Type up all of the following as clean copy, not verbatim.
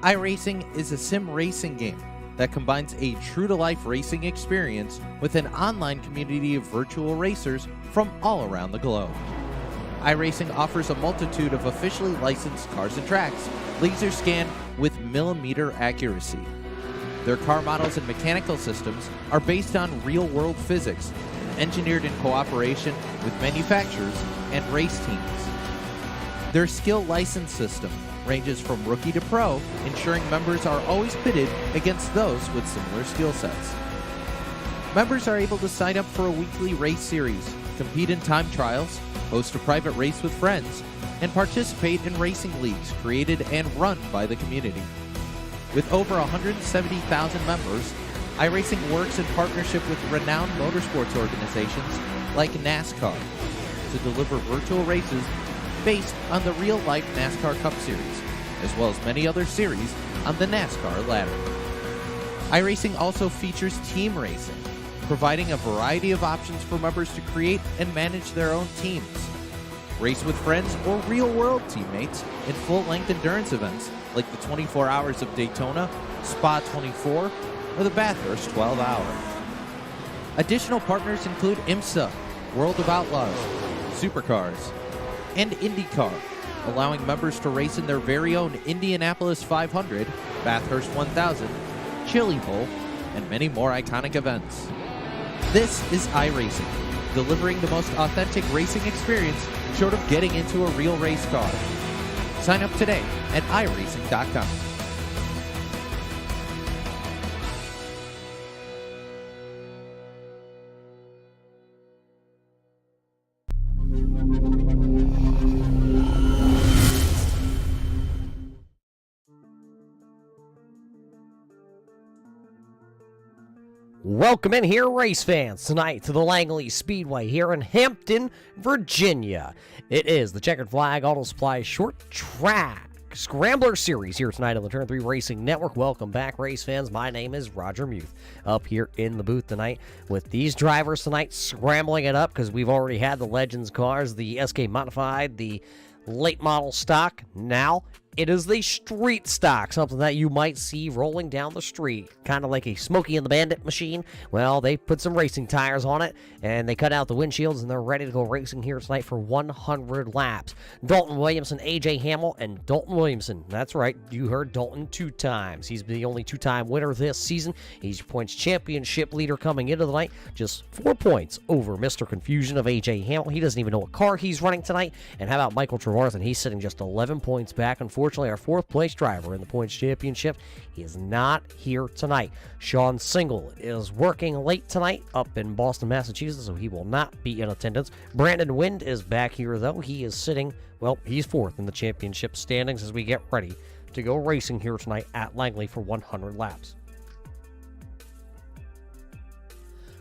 iRacing is a sim racing game that combines a true-to-life racing experience with an online community of virtual racers from all around the globe. iRacing offers a multitude of officially licensed cars and tracks, laser scanned with millimeter accuracy. Their car models and mechanical systems are based on real-world physics, engineered in cooperation with manufacturers and race teams. Their skill license system ranges from rookie to pro, ensuring members are always pitted against those with similar skill sets. Members are able to sign up for a weekly race series, compete in time trials, host a private race with friends, and participate in racing leagues created and run by the community. With over 170,000 members, iRacing works in partnership with renowned motorsports organizations like NASCAR to deliver virtual races based on the real-life NASCAR Cup Series, as well as many other series on the NASCAR ladder. iRacing also features team racing, providing a variety of options for members to create and manage their own teams. Race with friends or real-world teammates in full-length endurance events like the 24 Hours of Daytona, Spa 24, or the Bathurst 12 Hour. Additional partners include IMSA, World of Outlaws, Supercars, and IndyCar, allowing members to race in their very own Indianapolis 500, Bathurst 1000, Chili Bowl, and many more iconic events. This is iRacing, delivering the most authentic racing experience short of getting into a real race car. Sign up today at iRacing.com. Welcome in here, race fans, tonight to the Langley Speedway here in Hampton, Virginia. It is the Checkered Flag Auto Supply Short Track Scrambler Series here tonight on the Turn 3 Racing Network. Welcome back, race fans. My name is Roger Muth, up here in the booth tonight with these drivers tonight, scrambling it up because we've already had the Legends cars, the SK Modified, the late model stock. Now it is the street stock, something that you might see rolling down the street, kind of like a Smokey and the Bandit machine. Well, they put some racing tires on it, and they cut out the windshields, and they're ready to go racing here tonight for 100 laps. Dalton Williamson, AJ Hamill, and Dalton Williamson. That's right, you heard Dalton 2 times. He's the only 2-time winner this season. He's your points championship leader coming into the night, just 4 points over Mr. Confusion of AJ Hamill. He doesn't even know what car he's running tonight. And how about Michael Trevarthen? He's sitting just 11 points back. Unfortunately, our 4th place driver in the points championship, he is not here tonight. Sean Single is working late tonight up in Boston, Massachusetts, so he will not be in attendance. Brandon Wind is back here, though. He is sitting, well, he's 4th in the championship standings as we get ready to go racing here tonight at Langley for 100 laps.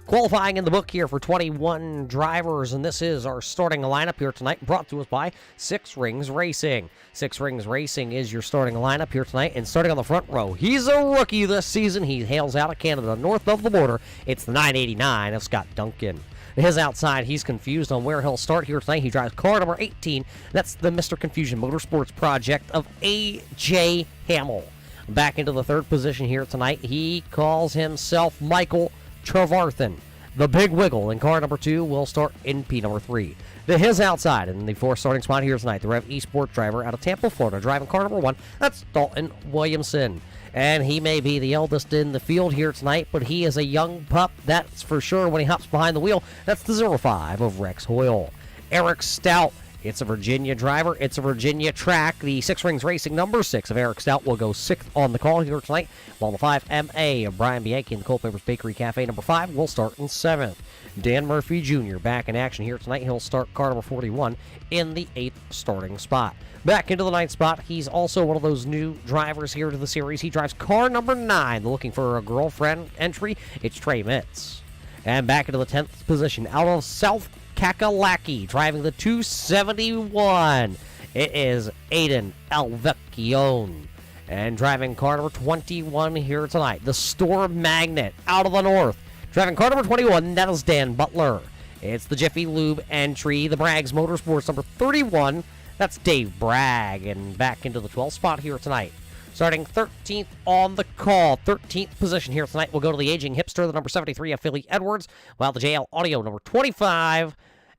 Qualifying in the book here for 21 drivers, and this is our starting lineup here tonight, brought to us by Six Rings Racing. Six Rings Racing is your starting lineup here tonight, and starting on the front row, he's a rookie this season. He hails out of Canada, north of the border. It's the 989 of Scott Duncan. His outside, he's confused on where he'll start here tonight. He drives car number 18. That's the Mr. Confusion Motorsports project of A.J. Hamill. Back into the 3rd position here tonight, he calls himself Michael Trevarthen. The Big Wiggle in car number 2 will start in P number 3. To his outside in the 4th starting spot here tonight, the Rev Esport driver out of Tampa, Florida, driving car number 1. That's Dalton Williamson. And he may be the eldest in the field here tonight, but he is a young pup, that's for sure, when he hops behind the wheel. That's the 05 of Rex Hoyle. Eric Stout. It's a Virginia driver. It's a Virginia track. The Six Rings Racing number 6 of Eric Stout will go 6th on the call here tonight, while the 5MA of Brian Bianchi and the Culpepper's Bakery Cafe number 5 will start in 7th. Dan Murphy Jr. back in action here tonight. He'll start car number 41 in the 8th starting spot. Back into the 9th spot, he's also one of those new drivers here to the series. He drives car number 9, looking for a girlfriend entry. It's Trey Mitz. And back into the 10th position, out of South Kakalaki, driving the 271. It is Aiden Alvecchione. And driving car number 21 here tonight, the Store Magnet out of the north. Driving car number 21, that is Dan Butler. It's the Jiffy Lube entry, the Braggs Motorsports number 31. That's Dave Bragg. And back into the 12th spot here tonight, Starting 13th on the call. 13th position here tonight will go to the Aging Hipster, the number 73 of Philly Edwards, while the JL Audio number 25,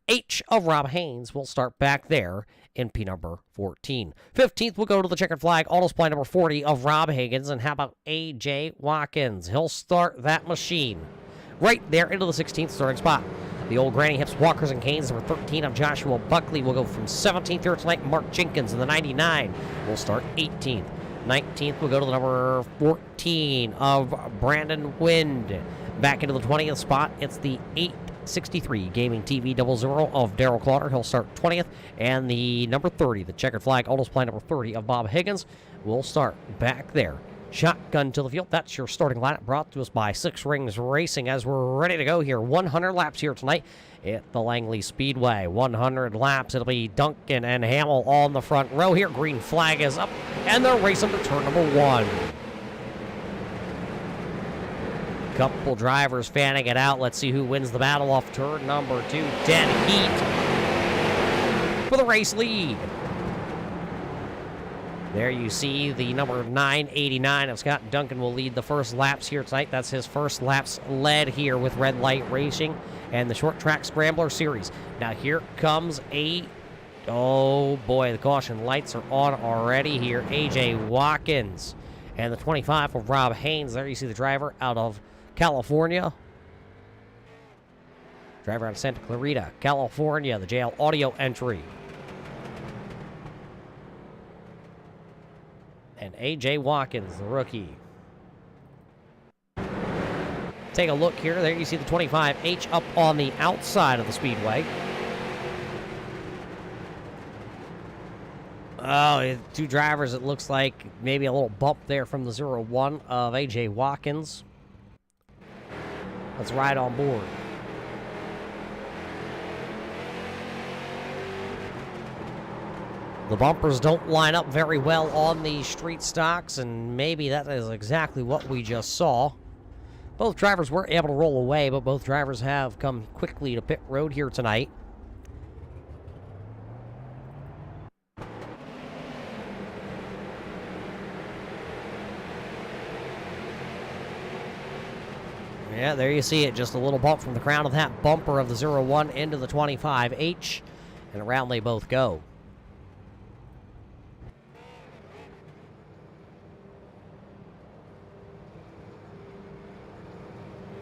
H of Rob Haynes, will start back there in P number 14. 15th will go to the Checkered Flag Auto Supply number 40 of Rob Higgins. And how about A.J. Watkins? He'll start that machine right there into the 16th starting spot. The Old Granny Hips Walkers and Canes number 13 of Joshua Buckley will go from 17th here tonight. Mark Jenkins in the 99 will start 18th. 19th will go to the number 14 of Brandon Wind. Back into the 20th spot, it's the 863 Gaming TV 00 of Daryl Clauder. He'll start 20th. And the number 30, the Checkered Flag Auto Supply number 30 of Bob Higgins, will start back there. Shotgun to the field. That's your starting lineup, brought to us by Six Rings Racing as we're ready to go here. 100 laps here tonight at the Langley Speedway. 100 laps. It'll be Duncan and Hamill on the front row here. Green flag is up, and they're racing to turn number 1. Couple drivers fanning it out. Let's see who wins the battle off turn number 2. Dead heat for the race lead. There you see the number 989 of Scott Duncan will lead the first laps here tonight. That's his first laps led here with Red Light Racing and the Short Track Scrambler Series. Now here comes oh boy, the caution lights are on already here. A.J. Watkins and the 25 of Rob Haynes. There you see the driver out of California. Driver out of Santa Clarita, California, the JL Audio entry. And A.J. Watkins, the rookie. Take a look here. There you see the 25H up on the outside of the speedway. Oh, two drivers, it looks like maybe a little bump there from the 01 of A.J. Watkins. Let's ride on board. The bumpers don't line up very well on these street stocks, and maybe that is exactly what we just saw. Both drivers were able to roll away, but both drivers have come quickly to pit road here tonight. Yeah, there you see it. Just a little bump from the crown of that bumper of the 01 into the 25H, and around they both go.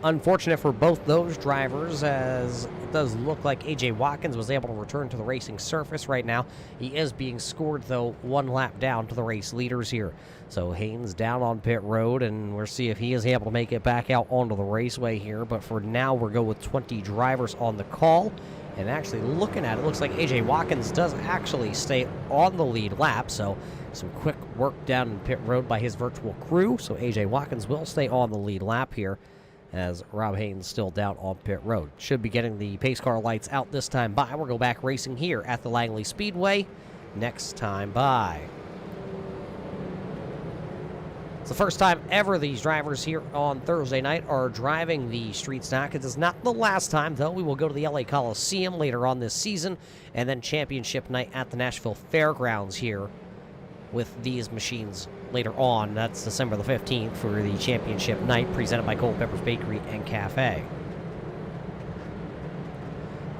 Unfortunate for both those drivers, as it does look like A.J. Watkins was able to return to the racing surface right now. He is being scored, though, one lap down to the race leaders here. So Haynes down on pit road, and we'll see if he is able to make it back out onto the raceway here. But for now, we'll go with 20 drivers on the call. And actually looking at it, looks like A.J. Watkins does actually stay on the lead lap. So some quick work down in pit road by his virtual crew. So A.J. Watkins will stay on the lead lap here, as Rob Haynes still down on pit road. Should be getting the pace car lights out this time by. We'll go back racing here at the Langley Speedway next time by. It's the first time ever these drivers here on Thursday night are driving the street stock. It is not the last time, though. We will go to the LA Coliseum later on this season, and then championship night at the Nashville Fairgrounds here with these machines later on. That's December the 15th for the championship night, presented by Culpeper's Bakery and Cafe.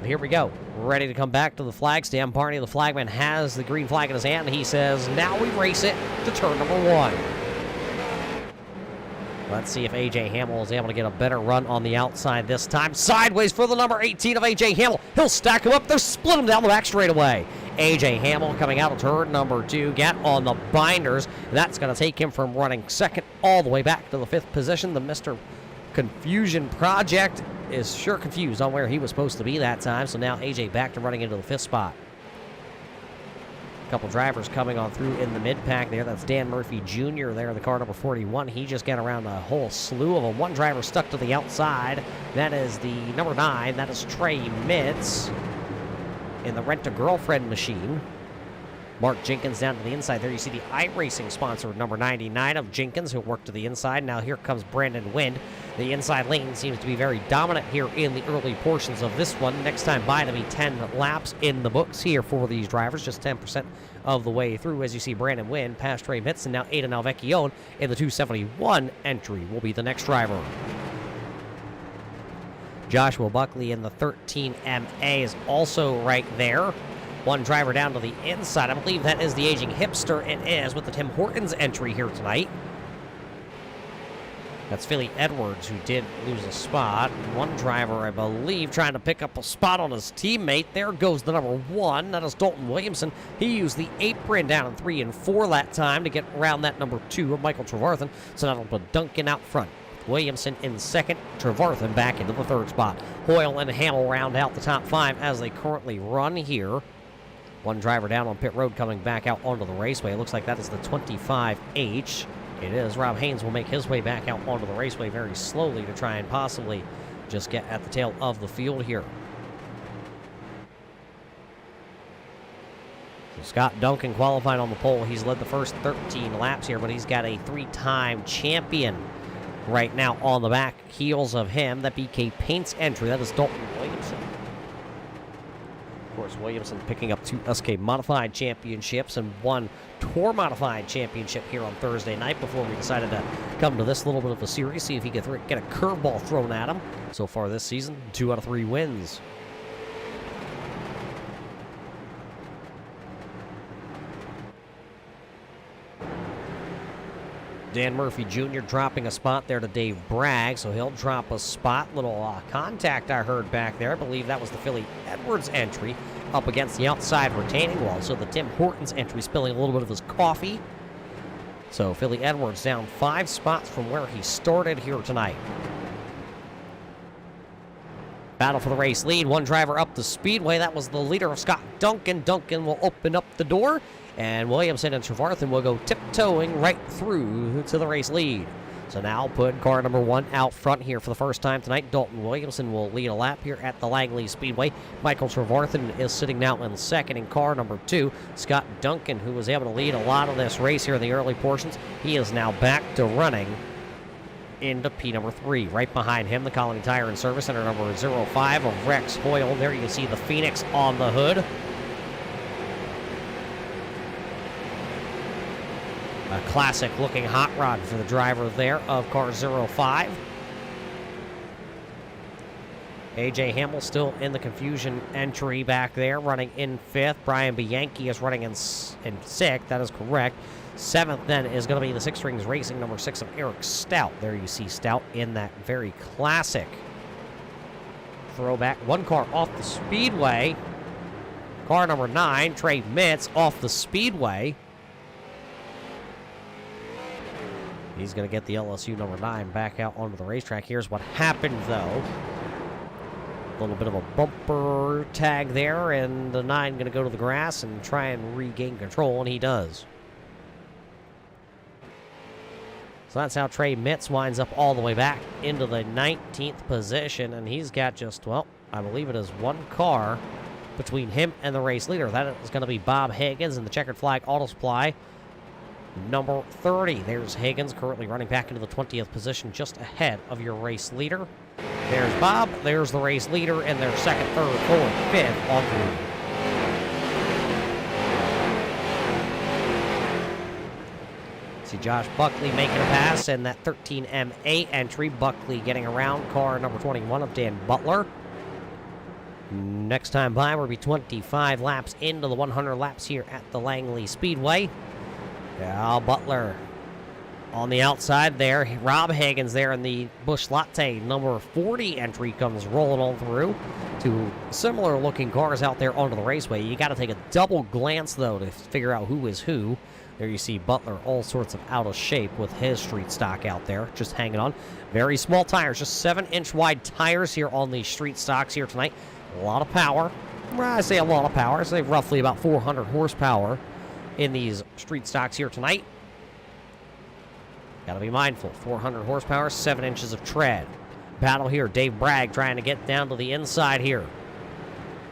But here we go. We're ready to come back to the flag stand. Barney, the flagman, has the green flag in his hand, and he says, now we race it to turn number 1. Let's see if A.J. Hamill is able to get a better run on the outside this time. Sideways for the number 18 of A.J. Hamill. He'll stack him up. They'll split him down the back straightaway. A.J. Hamill coming out of turn number 2. Get on the binders. That's going to take him from running second all the way back to the 5th position. The Mr. Confusion Project is sure confused on where he was supposed to be that time. So now A.J. back to running into the 5th spot. Couple drivers coming on through in the mid-pack there. That's Dan Murphy Jr. there in the car number 41. He just got around a whole slew of them. One driver stuck to the outside. That is the number 9. That is Trey Mitz in the Rent-A-Girlfriend machine. Mark Jenkins down to the inside. There you see the iRacing sponsor, number 99 of Jenkins, who'll work to the inside. Now here comes Brandon Wind The inside lane seems to be very dominant here in the early portions of this one. Next time by to be 10 laps in the books here for these drivers, just 10% of the way through. As you see, Brandon Wynn past Trey Mitz, and now Aiden Alvecchione in the 271 entry will be the next driver. Joshua Buckley in the 13MA is also right there. One driver down to the inside. I believe that is the aging hipster. It is, with the Tim Hortons entry here tonight. That's Philly Edwards, who did lose a spot. One driver, I believe, trying to pick up a spot on his teammate. There goes the number 1. That is Dalton Williamson. He used the apron down in 3 and 4 that time to get around that number 2 of Michael Trevarthen. So that'll put Duncan out front. Williamson in second, Trevarthen back into the 3rd spot. Hoyle and Hamill round out the top 5 as they currently run here. One driver down on pit road coming back out onto the raceway. It looks like that is the 25H. It is. Rob Haynes will make his way back out onto the raceway very slowly to try and possibly just get at the tail of the field here. So Scott Duncan qualified on the pole. He's led the first 13 laps here, but he's got a 3-time champion right now on the back heels of him. That BK Paints entry. That is Dalton Williamson. Of course, Williamson picking up 2 SK Modified championships and 1 Tour Modified championship here on Thursday night before we decided to come to this little bit of a series, see if he could get a curveball thrown at him. So far this season, 2 out of 3 wins. Dan Murphy Jr. dropping a spot there to Dave Bragg, so he'll drop a spot. Little contact I heard back there. I believe that was the Philly Edwards entry up against the outside retaining wall. So the Tim Hortons entry spilling a little bit of his coffee. So Philly Edwards down 5 spots from where he started here tonight. Battle for the race lead. One driver up the speedway. That was the leader of Scott Duncan. Duncan will open up the door, and Williamson and Trevarthen will go tiptoeing right through to the race lead. So now put car number 1 out front here for the first time tonight. Dalton Williamson will lead a lap here at the Langley Speedway. Michael Trevarthen is sitting now in second in car number 2. Scott Duncan, who was able to lead a lot of this race here in the early portions, he is now back to running into P number 3. Right behind him, the Colony Tire and Service Center number 05 of Rex Hoyle. There you can see the Phoenix on the hood. A classic-looking hot rod for the driver there of car 05. A.J. Hamill still in the confusion entry back there, running in 5th. Brian Bianchi is running in 6th. That is correct. 7th, then, is going to be the Six Rings Racing number 6 of Eric Stout. There you see Stout in that very classic throwback. One car off the speedway. Car number 9, Trey Mitz, off the speedway. He's going to get the LSU number 9 back out onto the racetrack. Here's what happened, though. A little bit of a bumper tag there, and the 9 going to go to the grass and try and regain control, and he does. So that's how Trey Mitz winds up all the way back into the 19th position, and he's got just, well, I believe it is 1 car between him and the race leader. That is going to be Bob Higgins in the Checkered Flag Auto Supply number 30. There's Higgins currently running back into the 20th position, just ahead of your race leader. There's Bob, there's the race leader, and their 2nd, 3rd, 4th, 5th on through. See Josh Buckley making a pass in that 13MA entry. Buckley getting around car number 21 of Dan Butler. Next time by will be 25 laps into the 100 laps here at the Langley Speedway. Yeah, Butler on the outside there. Rob Higgins there in the Busch Latte number 40 entry comes rolling on through. 2 similar looking cars out there onto the raceway. You got to take a double glance, though, to figure out who is who. There you see Butler all sorts of out of shape with his street stock out there, just hanging on. Very small tires, just 7-inch wide tires here on the street stocks here tonight. A lot of power. Well, I say a lot of power. I say roughly about 400 horsepower in these street stocks here tonight. Got to be mindful. 400 horsepower, 7 inches of tread. Battle here. Dave Bragg trying to get down to the inside here.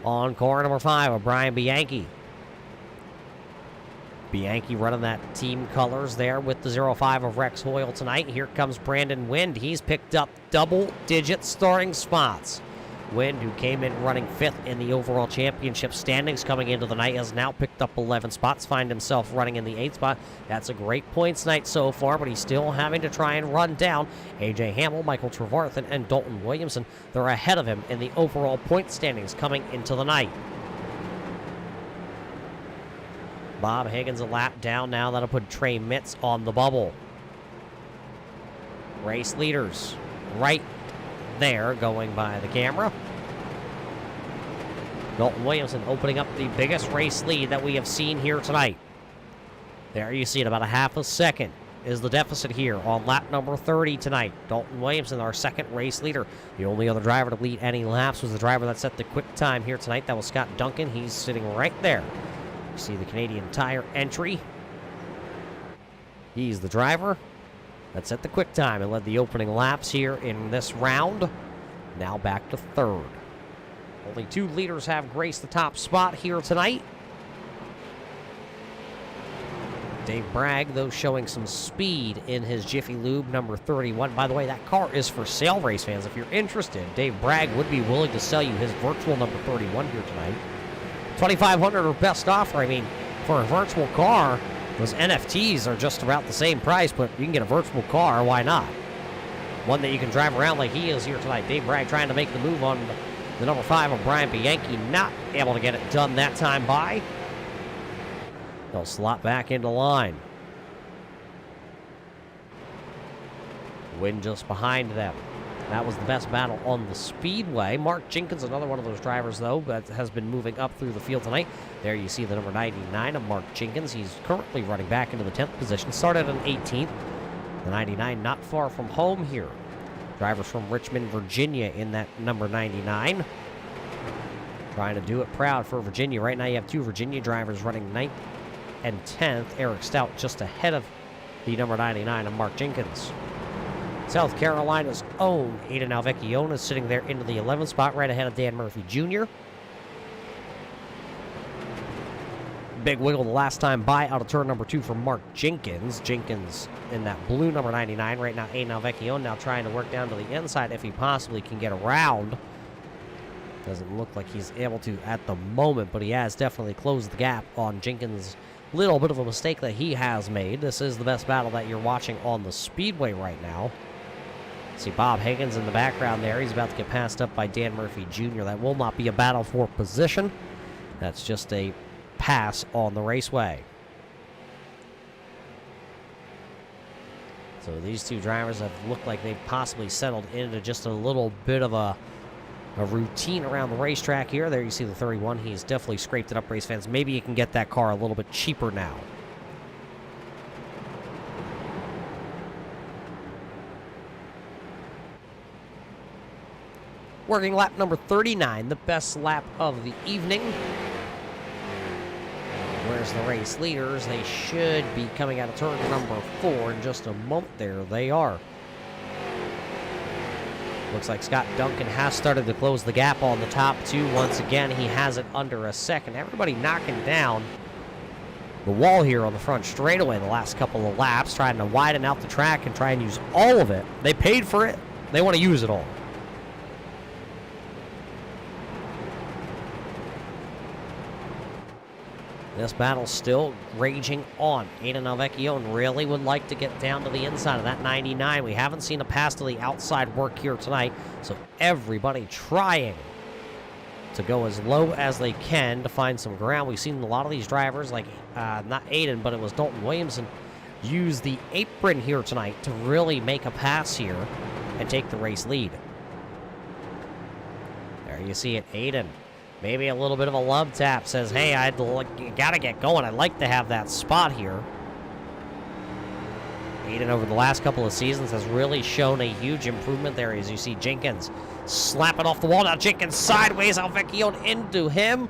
On car number 5 of Brian Bianchi. Bianchi running that team colors there with the 05 of Rex Hoyle tonight. Here comes Brandon Wind. He's picked up double-digit starting spots. Wind, who came in running 5th in the overall championship standings coming into the night, has now picked up 11 spots, find himself running in the 8th spot. That's a great points night so far, but he's still having to try and run down A.J. Hamill, Michael Trevarthen, and Dalton Williamson. They're ahead of him in the overall point standings coming into the night. Bob Higgins a lap down now. That'll put Trey Mitz on the bubble. Race leaders right there going by the camera. Dalton Williamson opening up the biggest race lead that we have seen here tonight. There you see it, about a half a second is the deficit here on lap number 30 tonight. Dalton Williamson, our second race leader. The only other driver to lead any laps was the driver that set the quick time here tonight. That was Scott Duncan. He's sitting right there. You see the Canadian Tire entry. He's the driver that set the quick time and led the opening laps here in this round. Now back to third. Only 2 leaders have graced the top spot here tonight. Dave Bragg, though, showing some speed in his Jiffy Lube number 31. By the way, that car is for sale, race fans. If you're interested, Dave Bragg would be willing to sell you his virtual number 31 here tonight. $2,500 or best offer. I mean, for a virtual car, those NFTs are just about the same price, but you can get a virtual car. Why not? One that you can drive around like he is here tonight. Dave Bragg trying to make the move on the number 5 of Brian Bianchi. Not able to get it done that time by. They'll slot back into line. Win just behind them. That was the best battle on the speedway. Mark Jenkins, another one of those drivers, though, that has been moving up through the field tonight. There you see the number 99 of Mark Jenkins. He's currently running back into the 10th position. Started on 18th. The 99 not far from home here. Drivers from Richmond, Virginia in that number 99. Trying to do it proud for Virginia. Right now you have 2 Virginia drivers running 9th and 10th. Eric Stout just ahead of the number 99 of Mark Jenkins. South Carolina's own Aiden Alvecchione is sitting there into the 11th spot, right ahead of Dan Murphy Jr. Big wiggle the last time by out of turn number 2 for Mark Jenkins. Jenkins in that blue number 99 right now. Aiden Alvecchione now trying to work down to the inside if he possibly can get around. Doesn't look like he's able to at the moment, but he has definitely closed the gap on Jenkins' little bit of a mistake that he has made. This is the best battle that you're watching on the speedway right now. See Bob Higgins in the background there. He's about to get passed up by Dan Murphy Jr. That will not be a battle for position. That's just a pass on the raceway. So these 2 drivers have looked like they've possibly settled into just a little bit of a routine around the racetrack here. There you see the 31. He's definitely scraped it up, race fans. Maybe you can get that car a little bit cheaper now. Working lap number 39, the best lap of the evening. Where's the race leaders? They should be coming out of turn number 4 in just a moment. There they are. Looks like Scott Duncan has started to close the gap on the top 2. Once again, he has it under a second. Everybody knocking down the wall here on the front straightaway the last couple of laps, trying to widen out the track and try and use all of it. They paid for it. They want to use it all. This battle still raging on. Aiden Alvecchione really would like to get down to the inside of that 99. We haven't seen a pass to the outside work here tonight, so everybody trying to go as low as they can to find some ground. We've seen a lot of these drivers, like not Aiden, but it was Dalton Williamson, use the apron here tonight to really make a pass here and take the race lead. There you see it, Aiden. Maybe a little bit of a love tap. Says, hey, you gotta get going. I'd like to have that spot here. Aiden, over the last couple of seasons, has really shown a huge improvement there. As you see Jenkins slap it off the wall. Now Jenkins sideways. Alvecchione into him.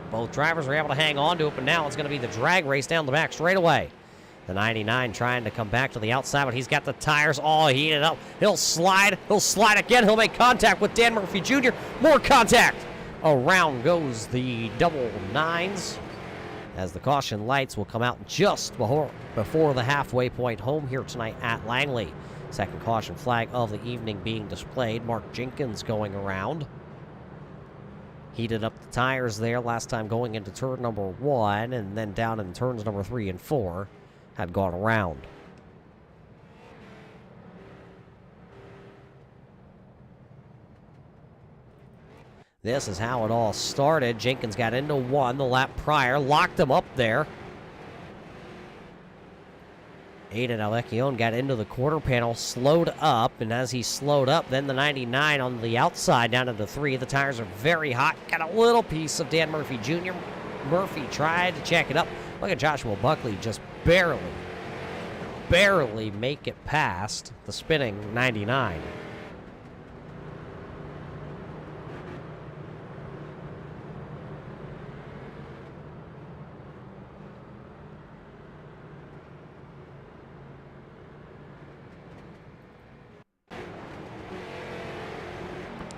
Both drivers are able to hang on to it, but now it's going to be the drag race down the back straightaway. The 99 trying to come back to the outside, but he's got the tires all heated up. He'll slide. He'll slide again. He'll make contact with Dan Murphy Jr. More contact. Around goes the double 9s. as the caution lights will come out just before the halfway point home here tonight at Langley. Second caution flag of the evening being displayed. Mark Jenkins going around. Heated up the tires there last time going into turn number 1, and then down in turns number 3 and 4 had gone around. This is how it all started. Jenkins got into 1 the lap prior, locked him up there. Aiden Alecchione got into the quarter panel, slowed up, and as he slowed up, then the 99 on the outside down into 3. The tires are very hot. Got a little piece of Dan Murphy Jr. Murphy tried to check it up. Look at Joshua Buckley just barely make it past the spinning 99.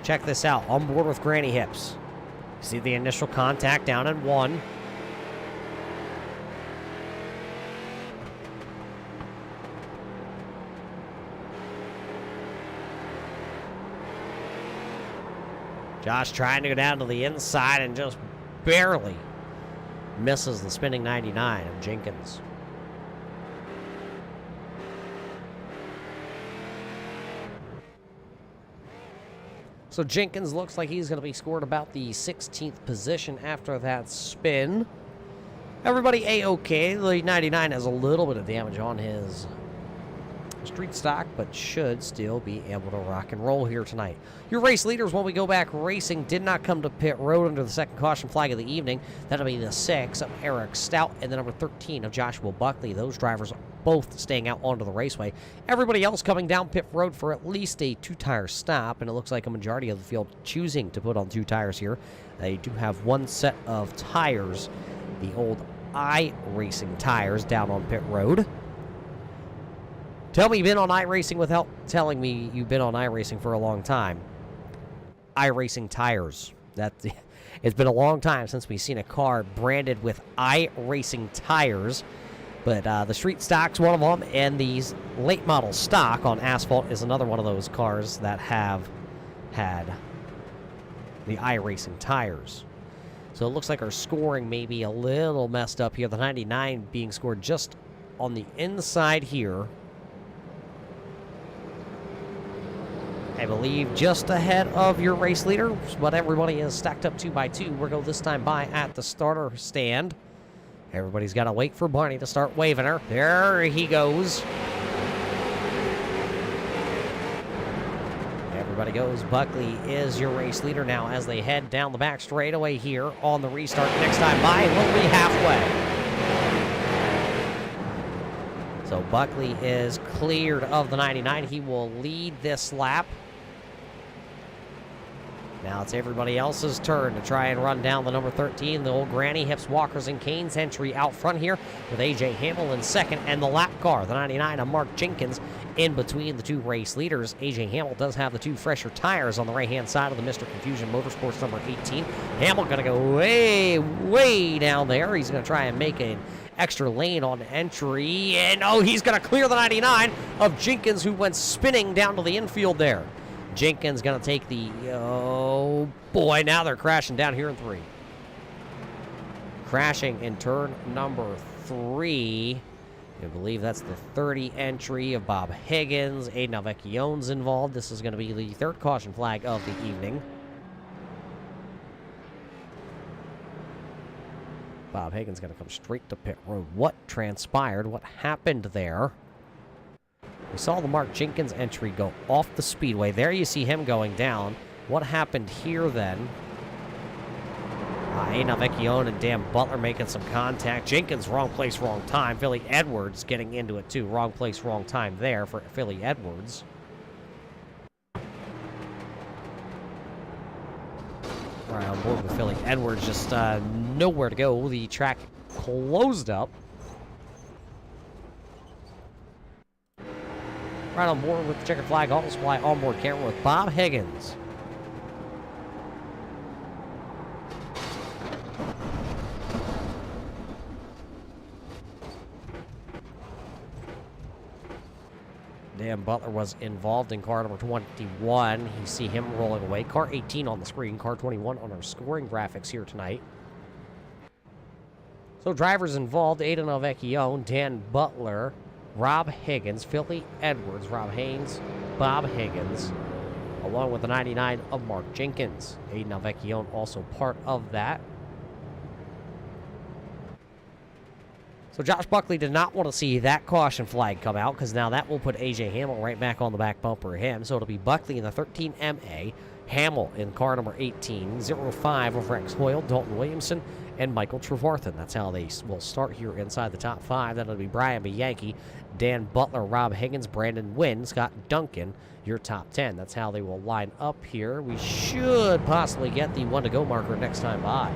Check this out, on board with Granny Hips. See the initial contact down in 1. Josh trying to go down to the inside and just barely misses the spinning 99 of Jenkins. So Jenkins looks like he's going to be scored about the 16th position after that spin. Everybody A-okay. The 99 has a little bit of damage on his street stock, but should still be able to rock and roll here tonight. Your race leaders, when we go back racing, did not come to pit road under the second caution flag of the evening. That'll be the 6 of Eric Stout and the number 13 of Joshua Buckley. Those drivers both staying out onto the raceway. Everybody else coming down pit road for at least a 2-tire stop, and it looks like a majority of the field choosing to put on 2 tires here. They do have 1 set of tires, the old iRacing tires, down on pit road. Tell me you've been on iRacing without telling me you've been on iRacing for a long time. iRacing tires. It's been a long time since we've seen a car branded with iRacing tires. But the street stock's one of them, and the late model stock on asphalt is another one of those cars that have had the iRacing tires. So it looks like our scoring may be a little messed up here. The 99 being scored just on the inside here. I believe just ahead of your race leader, but everybody is stacked up 2 by 2. We'll go this time by at the starter stand. Everybody's got to wait for Barney to start waving her. There he goes. Everybody goes. Buckley is your race leader now as they head down the back straightaway here on the restart. Next time by will be halfway. So Buckley is cleared of the 99. He will lead this lap. Now it's everybody else's turn to try and run down the number 13, the old Granny Hips Walkers and Canes entry out front here with A.J. Hamill in second, and the lap car, the 99 of Mark Jenkins, in between the 2 race leaders. A.J. Hamill does have the 2 fresher tires on the right-hand side of the Mr. Confusion Motorsports number 18. Hamill going to go way, way down there. He's going to try and make an extra lane on entry, and oh, he's going to clear the 99 of Jenkins, who went spinning down to the infield there. Jenkins going to take the, oh boy, now they're crashing down here in 3. Crashing in turn number 3. I believe that's the 30 entry of Bob Higgins. Aiden Alecchione's involved. This is going to be the 3rd caution flag of the evening. Bob Higgins going to come straight to pit road. What transpired? What happened there? We saw the Mark Jenkins entry go off the speedway. There you see him going down. What happened here then? Aiden Alecchione and Dan Butler making some contact. Jenkins, wrong place, wrong time. Philly Edwards getting into it too. Wrong place, wrong time there for Philly Edwards. Right on board with Philly Edwards, just nowhere to go. The track closed up. Right on board with the checkered flag auto supply onboard camera with Bob Higgins. Dan Butler was involved in car number 21. You see him rolling away. Car 18 on the screen, car 21 on our scoring graphics here tonight. So drivers involved, Aiden Alvecchione, Dan Butler, Rob Higgins, Philly Edwards, Rob Haynes, Bob Higgins, along with the 99 of Mark Jenkins. Aiden Alvecchione also part of that. So Josh Buckley did not want to see that caution flag come out, because now that will put A.J. Hamill right back on the back bumper of him. So it'll be Buckley in the 13 MA, Hamill in car number 18, 05 of Rex Hoyle, Dalton Williamson, and Michael Trevarthen. That's how they will start here inside the top 5. That'll be Brian Bianchi, Dan Butler, Rob Higgins, Brandon Wynn, Scott Duncan, your top 10. That's how they will line up here. We should possibly get the 1-to-go marker next time by.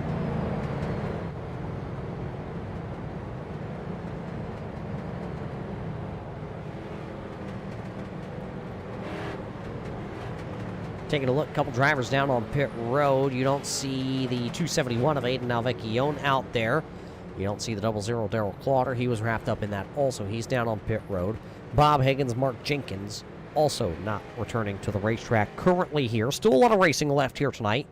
Taking a look, a couple drivers down on pit road. You don't see the 271 of Aiden Alvecchione out there. You don't see the 00 Darrell Clauter. He was wrapped up in that also. He's down on pit road. Bob Higgins, Mark Jenkins, also not returning to the racetrack currently here. Still a lot of racing left here tonight.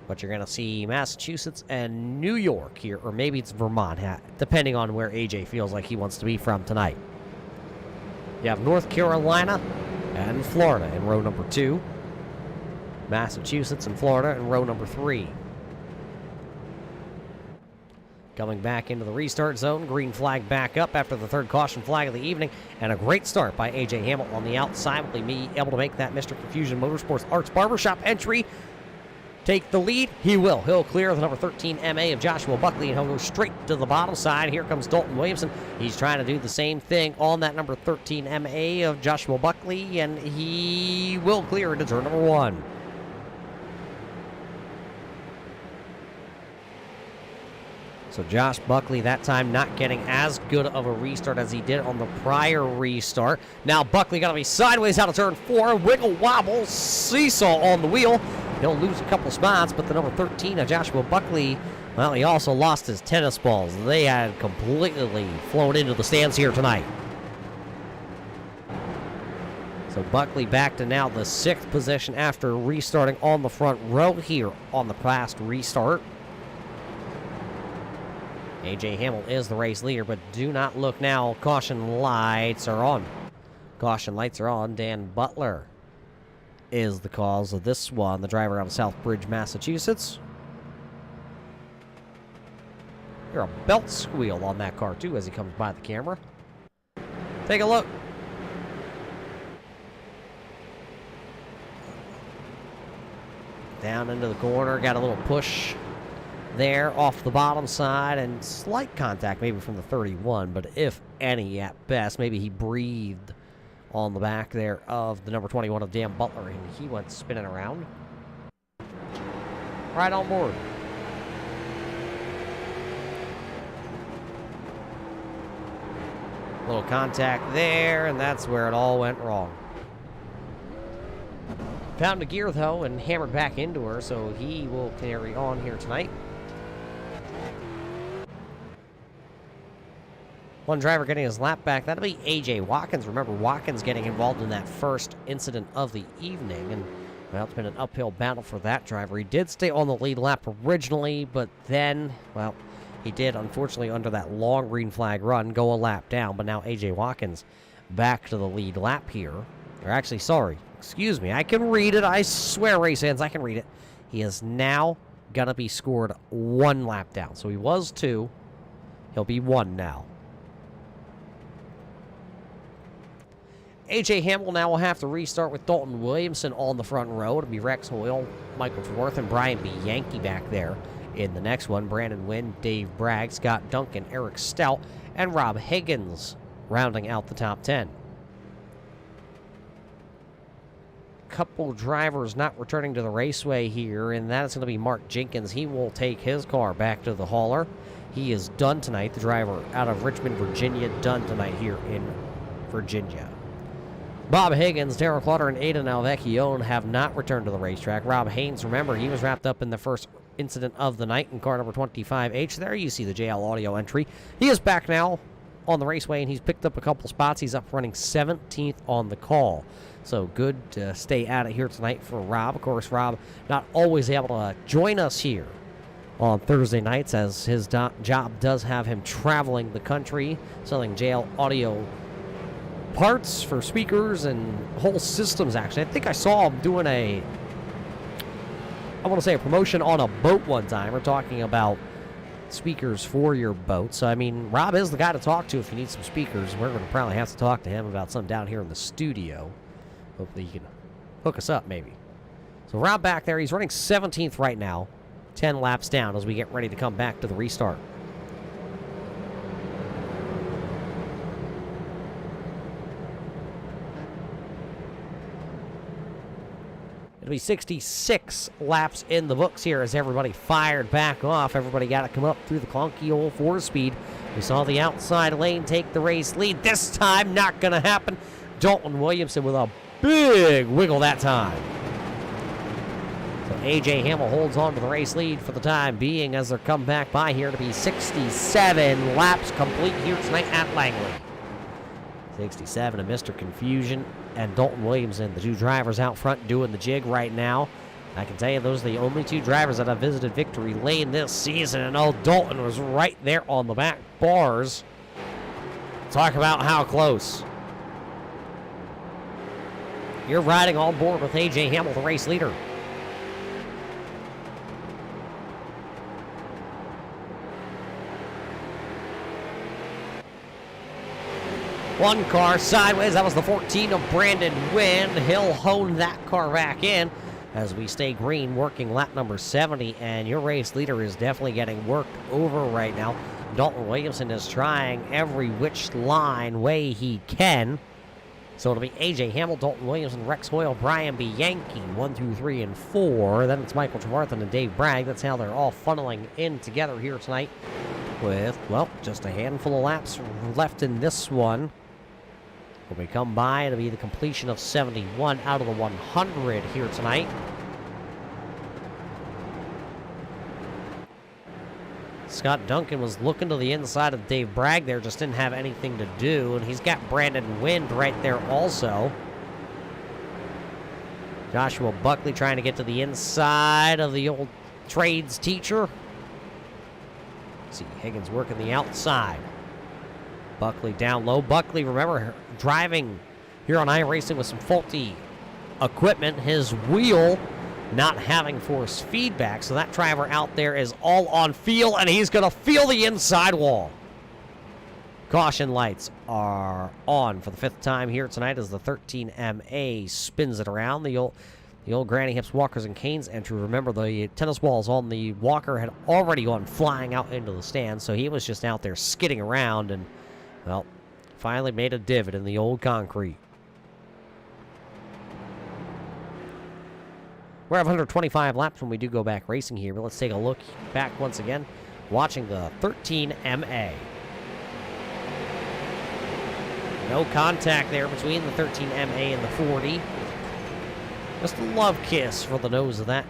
But you're going to see Massachusetts and New York here, or maybe it's Vermont, depending on where AJ feels like he wants to be from tonight. You have North Carolina and Florida in row number 2. Massachusetts and Florida in row number 3. Coming back into the restart zone, green flag back up after the third caution flag of the evening, and a great start by A.J. Hamill on the outside. Will he be able to make that Mr. Confusion Motorsports Arts Barbershop entry take the lead? He will. He'll clear the number 13 MA of Joshua Buckley, and he'll go straight to the bottom side. Here comes Dalton Williamson. He's trying to do the same thing on that number 13 MA of Joshua Buckley, and he will clear into turn number 1. So Josh Buckley that time not getting as good of a restart as he did on the prior restart. Now Buckley got to be sideways out of turn 4. Wiggle wobble, seesaw on the wheel. He'll lose a couple spots, but the number 13 of Joshua Buckley, well, he also lost his tennis balls. They had completely flown into the stands here tonight. So Buckley back to now the 6th position after restarting on the front row here on the last restart. A.J. Hamill is the race leader, but do not look now. Caution lights are on. Caution lights are on. Dan Butler is the cause of this one, the driver out of Southbridge, Massachusetts. Hear a belt squeal on that car, too, as he comes by the camera. Take a look. Down into the corner, got a little push there off the bottom side, and slight contact maybe from the 31, but if any at best. Maybe he breathed on the back there of the number 21 of Dan Butler, and he went spinning around. Right on board. Little contact there, and that's where it all went wrong. Found a gear, though, and hammered back into her, so he will carry on here tonight. One driver getting his lap back. That'll be A.J. Watkins. Remember, Watkins getting involved in that first incident of the evening. And, well, it's been an uphill battle for that driver. He did stay on the lead lap originally, but then, well, he did, unfortunately, under that long green flag run, go a lap down. But now A.J. Watkins back to the lead lap here. Or actually, sorry. Excuse me. I can read it. I swear, race fans, I can read it. He is now going to be scored 1 lap down. So he was 2. He'll be 1 now. A.J. Hamill now will have to restart with Dalton Williamson on the front row. It'll be Rex Hoyle, Michael Trevarthen, and Brian Bianchi back there in the next one. Brandon Wynn, Dave Bragg, Scott Duncan, Eric Stout, and Rob Higgins rounding out the top 10. Couple drivers not returning to the raceway here, and that is going to be Mark Jenkins. He will take his car back to the hauler. He is done tonight. The driver out of Richmond, Virginia, done tonight here in Virginia. Bob Higgins, Darrell Clauter, and Aiden Alvecchione have not returned to the racetrack. Rob Haynes, remember, he was wrapped up in the first incident of the night in car number 25H. There you see the JL Audio entry. He is back now on the raceway, and he's picked up a couple spots. He's up running 17th on the call. So good to stay at it here tonight for Rob. Of course, Rob not always able to join us here on Thursday nights, as his job does have him traveling the country, selling JL Audio parts for speakers and whole systems, actually. I think I saw him doing a promotion on a boat one time. We're talking about speakers for your boat. So, I mean, Rob is the guy to talk to if you need some speakers. We're going to probably have to talk to him about something down here in the studio. Hopefully he can hook us up, maybe. So Rob back there, he's running 17th right now. 10 laps down as we get ready to come back to the restart. It'll be 66 laps in the books here as everybody fired back off. Everybody got to come up through the clunky old 4-speed. We saw the outside lane take the race lead. This time, not going to happen. Dalton Williamson with a big wiggle that time. So A.J. Hamill holds on to the race lead for the time being as they're come back by here to be 67 laps complete here tonight at Langley. 67 of Mr. Confusion and Dalton Williamson, the two drivers out front doing the jig right now. I can tell you those are the only two drivers that have visited victory lane this season, and old Dalton was right there on the back bars. Talk about how close. You're riding on board with A.J. Hamill, the race leader. One car sideways. That was the 14 of Brandon Wynn. He'll hone that car back in as we stay green, working lap number 70. And your race leader is definitely getting worked over right now. Dalton Williamson is trying every which way he can. So it'll be A.J. Hamill, Dalton Williamson, Rex Hoyle, Brian Bianchi, 1, 2, 3, and 4. Then it's Michael Trevarthen and Dave Bragg. That's how they're all funneling in together here tonight with, well, just a handful of laps left in this one. When we come by, it'll be the completion of 71 out of the 100 here tonight. Scott Duncan was looking to the inside of Dave Bragg there, just didn't have anything to do, and he's got Brandon Wind right there also. Joshua Buckley trying to get to the inside of the old trades teacher. See Higgins working the outside. Buckley down low. Buckley, remember, driving here on iRacing with some faulty equipment. His wheel not having force feedback, so that driver out there is all on feel, and he's going to feel the inside wall. Caution lights are on for the 5th time here tonight as the 13MA spins it around. The old Granny Hips Walkers and Canes entry. Remember, the tennis balls on the walker had already gone flying out into the stand, so he was just out there skidding around and, well, finally made a divot in the old concrete. We're at 125 laps when we do go back racing here, but let's take a look back once again, watching the 13MA. No contact there between the 13MA and the 40. Just a love kiss for the nose of that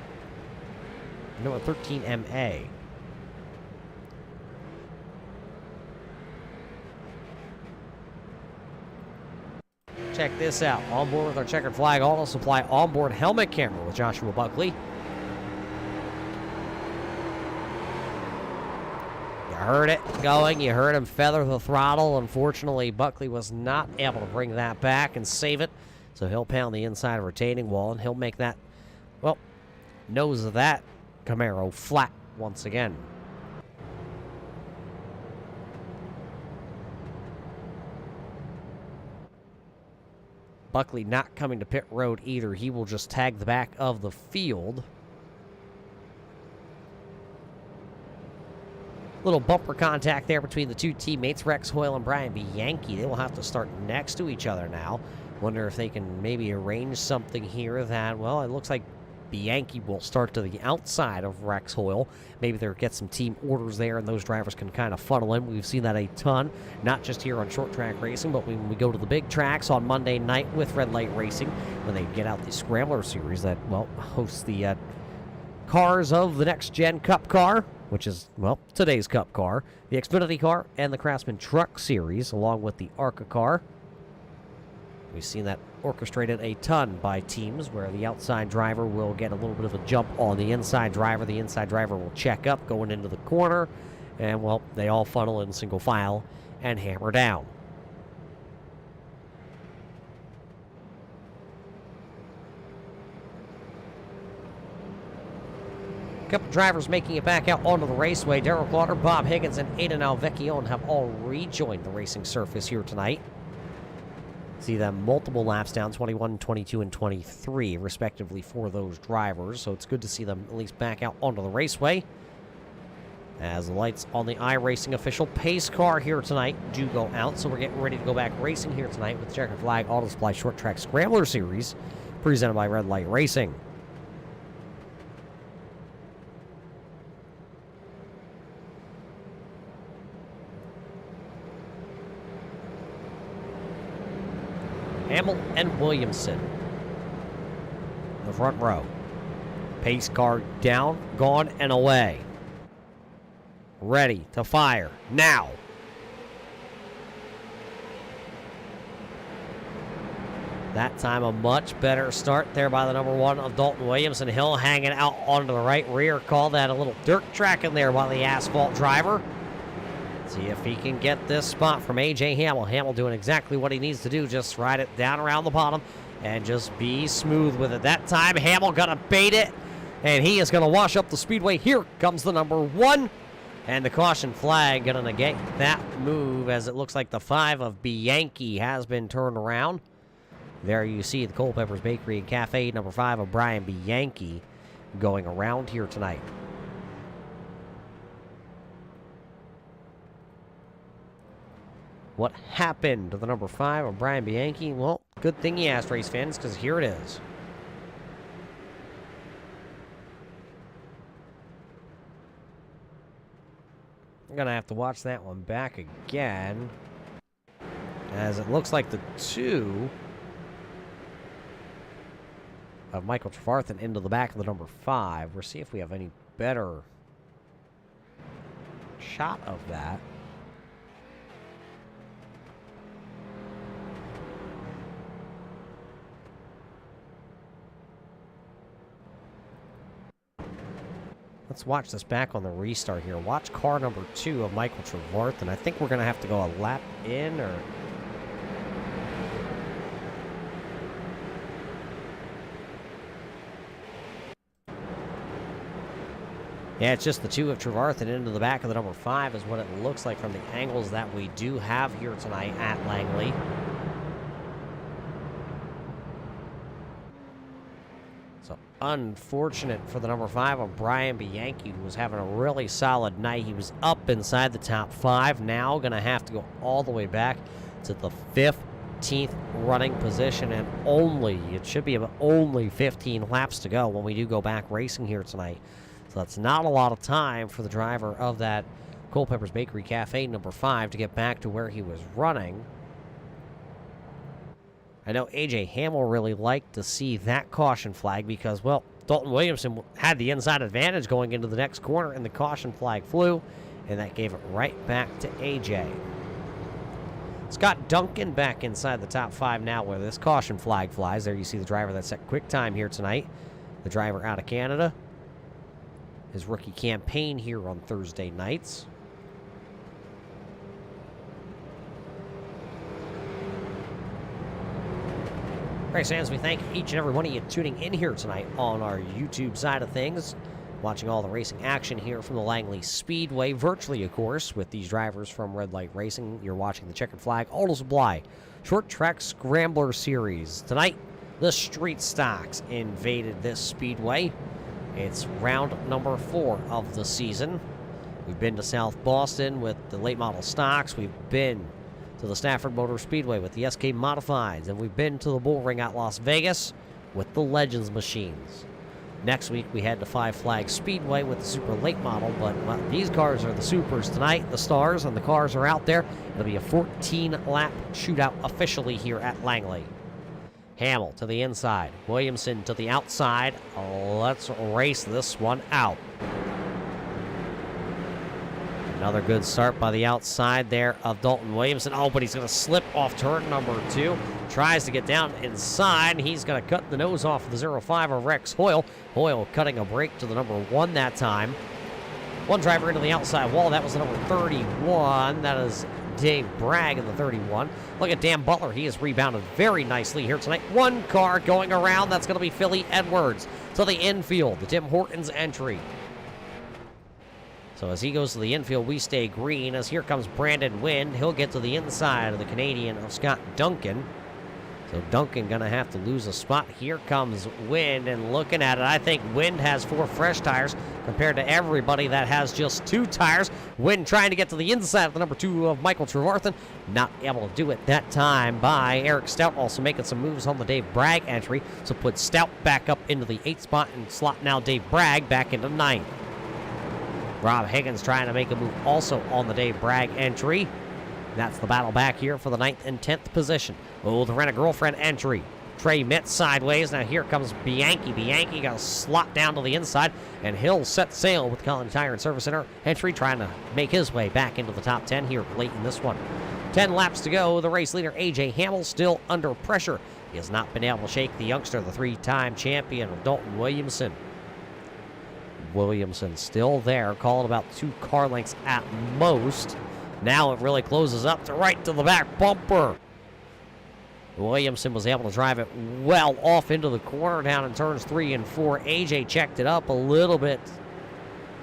number 13MA. Check this out. On board with our checkered flag auto supply onboard helmet camera with Joshua Buckley. You heard it going. You heard him feather the throttle. Unfortunately, Buckley was not able to bring that back and save it. So he'll pound the inside retaining wall, and he'll make that, well, nose of that Camaro flat once again. Buckley not coming to pit road either. He will just tag the back of the field. Little bumper contact there between the two teammates, Rex Hoyle and Brian Bianchi. They will have to start next to each other now. Wonder if they can maybe arrange something here that, well, it looks like Bianchi will start to the outside of Rex Hoyle. Maybe they'll get some team orders there, and those drivers can kind of funnel in. We've seen that a ton, not just here on short track racing, but when we go to the big tracks on Monday night with Red Light Racing, when they get out the Scrambler series that, well, hosts the cars of the next gen Cup car. which is, well, today's Cup car, the Xfinity car, and the Craftsman Truck Series, along with the ARCA car. We've seen that orchestrated a ton by teams where the outside driver will get a little bit of a jump on the inside driver. The inside driver will check up going into the corner, and, well, they all funnel in single file and hammer down. A couple drivers making it back out onto the raceway. Darrell Clauter, Bob Higgins, and Aidan Alvecchione have all rejoined the racing surface here tonight. See them multiple laps down, 21, 22, and 23, respectively, for those drivers. So it's good to see them at least back out onto the raceway. As the lights on the iRacing official pace car here tonight do go out. So we're getting ready to go back racing here tonight with the Checkered Flag Auto Supply Short Track Scrambler Series, presented by Red Light Racing. Hamill and Williamson, the front row. Pace car down, gone, and away. Ready to fire now. That time a much better start there by the number 1 of Dalton Williamson. Hill hanging out onto the right rear. Call that a little dirt track in there by the asphalt driver. See if he can get this spot from A.J. Hamill. Hamill doing exactly what he needs to do. Just ride it down around the bottom and just be smooth with it. That time, Hamill gonna bait it, and he is gonna wash up the speedway. Here comes the number 1, and the caution flag gonna negate that move, as it looks like the 5 of Bianchi has been turned around. There you see the Culpeper's Bakery and Cafe, number 5 of Brian Bianchi, going around here tonight. What happened to the number 5 of Brian Bianchi? Well, good thing he asked, race fans, because here it is. I'm going to have to watch that one back again, as it looks like the 2 of Michael Trevarthen into the back of the number 5. We'll see if we have any better shot of that. Let's watch this back on the restart here. Watch car number 2 of Michael Trevarthen. I think we're going to have to go a lap in, or... Yeah, it's just the 2 of Trevarthen into the back of the number 5 is what it looks like from the angles that we do have here tonight at Langley. So unfortunate for the number 5 of Brian Bianchi, who was having a really solid night. He was up inside the top 5. Now going to have to go all the way back to the 15th running position, and it should be about only 15 laps to go when we do go back racing here tonight. So that's not a lot of time for the driver of that Culpeper's Bakery Cafe number 5 to get back to where he was running. I know A.J. Hamill really liked to see that caution flag because, well, Dalton Williamson had the inside advantage going into the next corner, and the caution flag flew, and that gave it right back to A.J. Scott Duncan back inside the top 5 now where this caution flag flies. There you see the driver that set quick time here tonight, the driver out of Canada. His rookie campaign here on Thursday nights. Race fans, we thank each and every one of you tuning in here tonight on our YouTube side of things, watching all the racing action here from the Langley Speedway, virtually, of course, with these drivers from Red Light Racing. You're watching the Checkered Flag Auto Supply Short Track Scrambler Series. Tonight, the street stocks invaded this speedway. It's round number 4 of the season. We've been to South Boston with the late model stocks. We've been to the Stafford Motor Speedway with the SK Modifieds, and we've been to the Bull Ring at Las Vegas with the Legends machines. Next week, we head to Five Flags Speedway with the Super Late Model, but well, these cars are the Supers tonight, the Stars, and the cars are out there. It'll be a 14-lap shootout officially here at Langley. Hamill to the inside, Williamson to the outside. Let's race this one out. Another good start by the outside there of Dalton Williamson. Oh, but he's going to slip off turn number 2. Tries to get down inside. He's going to cut the nose off of the 0-5 of Rex Hoyle. Hoyle cutting a break to the number 1 that time. One driver into the outside wall. That was the number 31. That is Dave Bragg in the 31. Look at Dan Butler. He has rebounded very nicely here tonight. One car going around. That's going to be Philly Edwards to the infield. The Tim Hortons entry. So as he goes to the infield, we stay green. As here comes Brandon Wind. He'll get to the inside of the Canadian of Scott Duncan. So Duncan going to have to lose a spot. Here comes Wind, and looking at it, I think Wind has 4 fresh tires compared to everybody that has just 2 tires. Wind trying to get to the inside of the number 2 of Michael Trevarthen. Not able to do it that time by Eric Stout, also making some moves on the Dave Bragg entry. So put Stout back up into the 8th spot and slot now Dave Bragg back into 9th. Rob Higgins trying to make a move also on the Dave Bragg entry. That's the battle back here for the 9th and 10th position. Oh, the Rent-A-Girlfriend entry. Trey Mitt sideways. Now here comes Bianchi. Bianchi got a slot down to the inside, and he'll set sail with Collin Tire and Service Center entry, trying to make his way back into the top 10 here late in this one. 10 laps to go. The race leader, A.J. Hamill, still under pressure. He has not been able to shake the youngster, the 3-time champion of Dalton Williamson. Williamson still there, calling about 2 car lengths at most. Now it really closes up to right to the back bumper. Williamson was able to drive it well off into the corner down in turns 3 and 4. AJ checked it up a little bit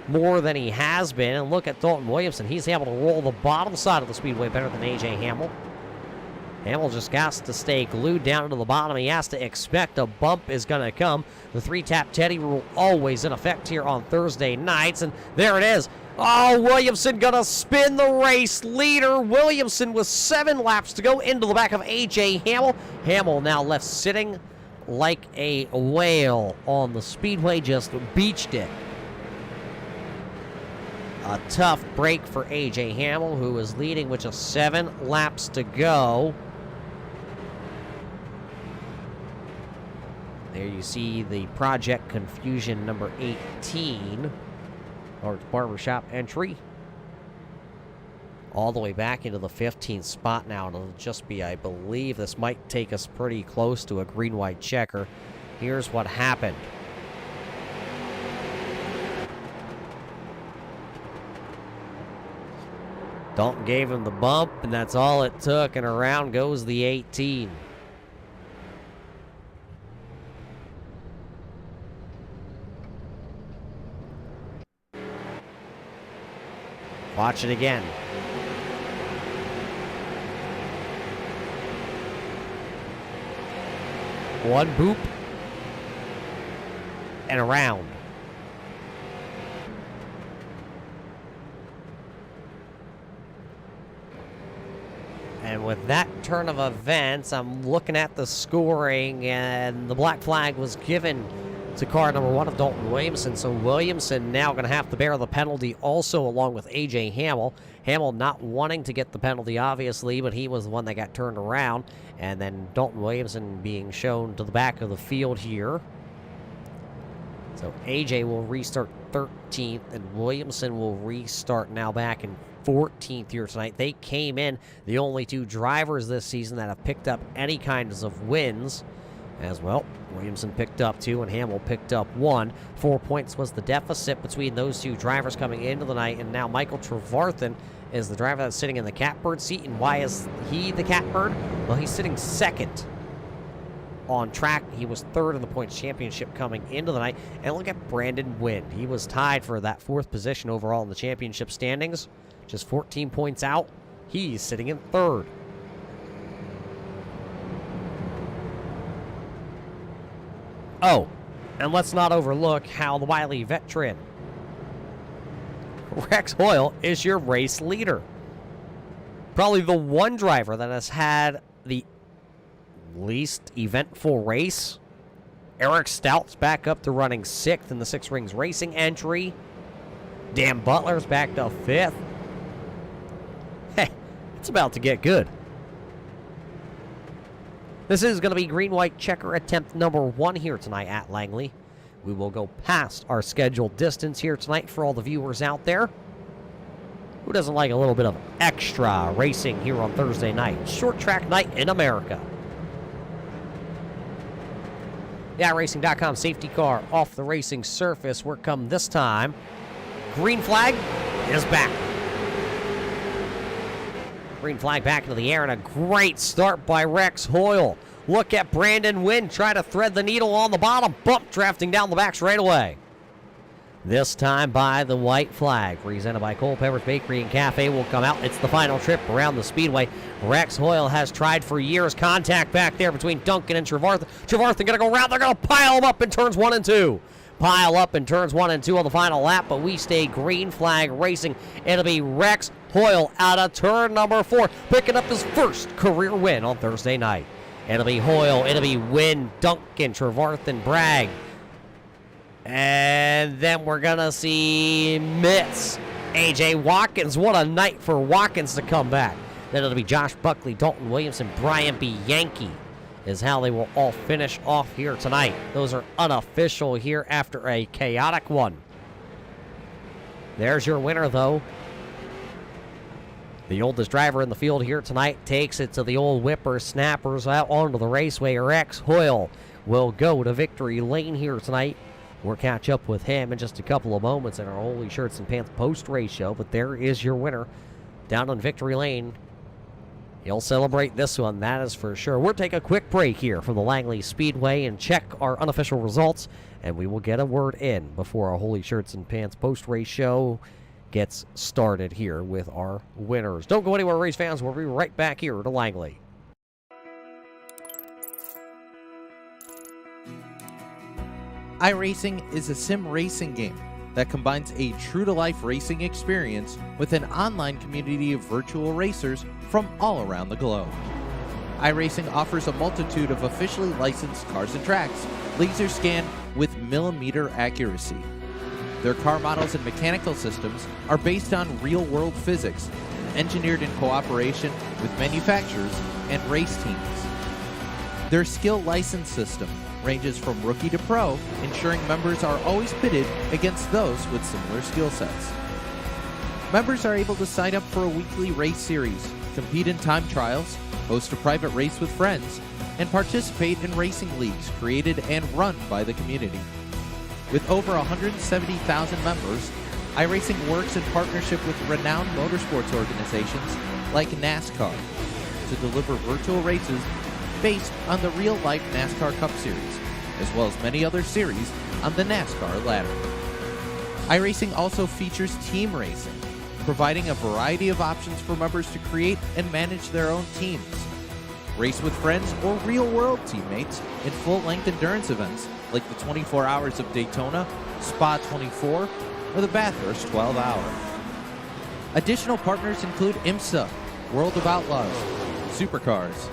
more than he has been. And look at Dalton Williamson. He's able to roll the bottom side of the speedway better than AJ Hamill. Hamill just has to stay glued down to the bottom. He has to expect a bump is going to come. The 3-tap Teddy rule always in effect here on Thursday nights. And there it is. Oh, Williamson going to spin the race leader. Williamson with 7 laps to go into the back of A.J. Hamill. Hamill now left sitting like a whale on the speedway, just beached it. A tough break for A.J. Hamill, who is leading with just 7 laps to go. There you see the Project Confusion number 18. Or barbershop entry. All the way back into the 15th spot now. It'll just be, I believe, this might take us pretty close to a green-white checker. Here's what happened. Dalton gave him the bump, and that's all it took, and around goes the 18. Watch it again. One boop and around. And with that turn of events, I'm looking at the scoring, and the black flag was given to car number 1 of Dalton Williamson. So Williamson now going to have to bear the penalty also, along with A.J. Hamill. Hamill not wanting to get the penalty, obviously, but he was the one that got turned around. And then Dalton Williamson being shown to the back of the field here. So A.J. will restart 13th, and Williamson will restart now back in 14th here tonight. They came in the only 2 drivers this season that have picked up any kinds of wins. As well, Williamson picked up 2 and Hamill picked up 1. 4 points was the deficit between those 2 drivers coming into the night, and now Michael Trevarthen is the driver that's sitting in the catbird seat. And why is he the catbird? Well, he's sitting 2nd on track. He was 3rd in the points championship coming into the night. And look at Brandon Wind. He was tied for that 4th position overall in the championship standings, just 14 points out. He's sitting in 3rd. Oh, and let's not overlook how the wily veteran Rex Hoyle is your race leader. Probably the one driver that has had the least eventful race. Eric Stout's back up to running 6th in the 6 Rings Racing entry. Dan Butler's back to 5th. Hey, it's about to get good. This is going to be green-white checker attempt number 1 here tonight at Langley. We will go past our scheduled distance here tonight for all the viewers out there who doesn't like a little bit of extra racing here on Thursday night? Short track night in America. The iRacing.com safety car off the racing surface. We're come this time. Green flag is back. Green flag back into the air, and a great start by Rex Hoyle. Look at Brandon Wynn try to thread the needle on the bottom. Bump drafting down the back straight away. This time by the white flag. Presented by Culpeper's Bakery and Cafe will come out. It's the final trip around the speedway. Rex Hoyle has tried for years. Contact back there between Duncan and Trevarthen. Trevarthen going to go around. They're going to pile him up in turns 1 and 2. Pile up in turns 1 and 2 on the final lap, but we stay green flag racing. It'll be Rex Hoyle out of turn number 4, picking up his first career win on Thursday night. It'll be Hoyle, it'll be Wynn, Duncan, Trevarthen, Bragg. And then we're going to see Mitz, A.J. Watkins. What a night for Watkins to come back. Then it'll be Josh Buckley, Dalton Williamson, Brian B. Yankee is how they will all finish off here tonight. Those are unofficial here after a chaotic one. There's your winner, though. The oldest driver in the field here tonight takes it to the old whippersnappers out onto the raceway. Rex Hoyle will go to victory lane here tonight. We'll catch up with him in just a couple of moments in our Holy Shirts and Pants post-race show, but there is your winner down on victory lane. He'll celebrate this one, that is for sure. We'll take a quick break here from the Langley Speedway and check our unofficial results, and we will get a word in before our Holy Shirts and Pants post-race show gets started here with our winners. Don't go anywhere, race fans. We'll be right back here to Langley. iRacing is a sim racing game that combines a true-to-life racing experience with an online community of virtual racers from all around the globe. iRacing offers a multitude of officially licensed cars and tracks, laser scanned with millimeter accuracy. Their car models and mechanical systems are based on real-world physics, engineered in cooperation with manufacturers and race teams. Their skill license system ranges from rookie to pro, ensuring members are always pitted against those with similar skill sets. Members are able to sign up for a weekly race series, compete in time trials, host a private race with friends, and participate in racing leagues created and run by the community. With over 170,000 members, iRacing works in partnership with renowned motorsports organizations like NASCAR to deliver virtual races based on the real-life NASCAR Cup Series, as well as many other series on the NASCAR ladder. iRacing also features team racing, providing a variety of options for members to create and manage their own teams. Race with friends or real-world teammates in full-length endurance events like the 24 Hours of Daytona, Spa 24, or the Bathurst 12-Hour. Additional partners include IMSA, World of Outlaws, Supercars,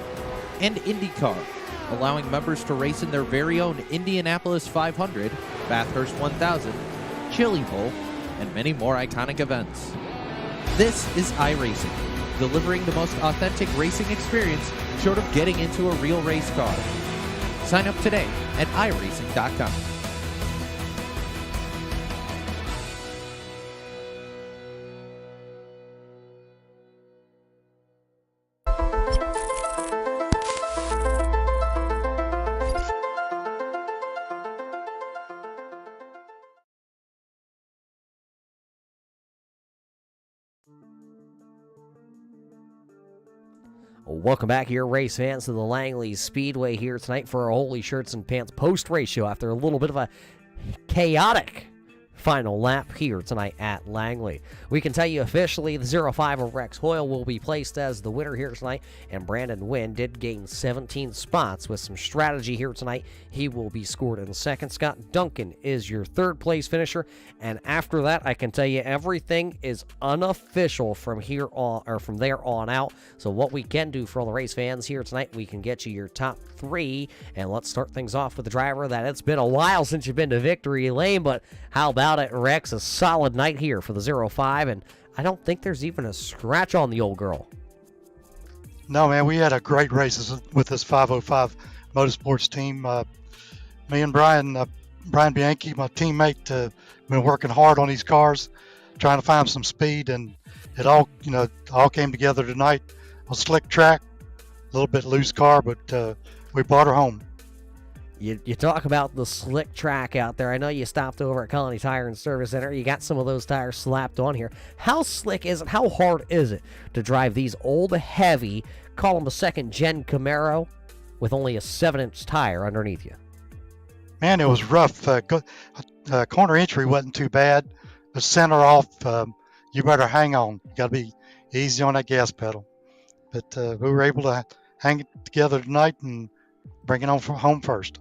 and IndyCar, allowing members to race in their very own Indianapolis 500, Bathurst 1000, Chili Bowl, and many more iconic events. This is iRacing, delivering the most authentic racing experience short of getting into a real race car. Sign up today at iRacing.com. Welcome back here, race fans, to the Langley Speedway here tonight for our Holy Shirts and Pants post-race show after a little bit of a chaotic final lap here tonight at Langley. We can tell you officially the 05 of Rex Hoyle will be placed as the winner here tonight, and Brandon Wynn did gain 17 spots with some strategy here tonight. He will be scored in second. Scott Duncan is your third place finisher, and after that, I can tell you everything is unofficial from here on, or from there on out. So what we can do for all the race fans here tonight, we can get you your top 3, and let's start things off with the driver that it's been a while since you've been to victory lane, but how about it, Rex? A solid night here for the 05, and I don't think there's even a scratch on the old girl. No, man, we had a great race with this 505 Motorsports team. Me and Brian Bianchi, my teammate, been working hard on these cars, trying to find some speed, and it all came together tonight. A slick track, a little bit loose car, but we brought her home. You talk about the slick track out there. I know you stopped over at Colony Tire and Service Center. You got some of those tires slapped on here. How slick is it? How hard is it to drive these old, heavy, call them a second-gen Camaro with only a 7-inch tire underneath you? Man, it was rough. Corner entry wasn't too bad. The center off, you better hang on. You got to be easy on that gas pedal. But we were able to hang it together tonight and bring it home first.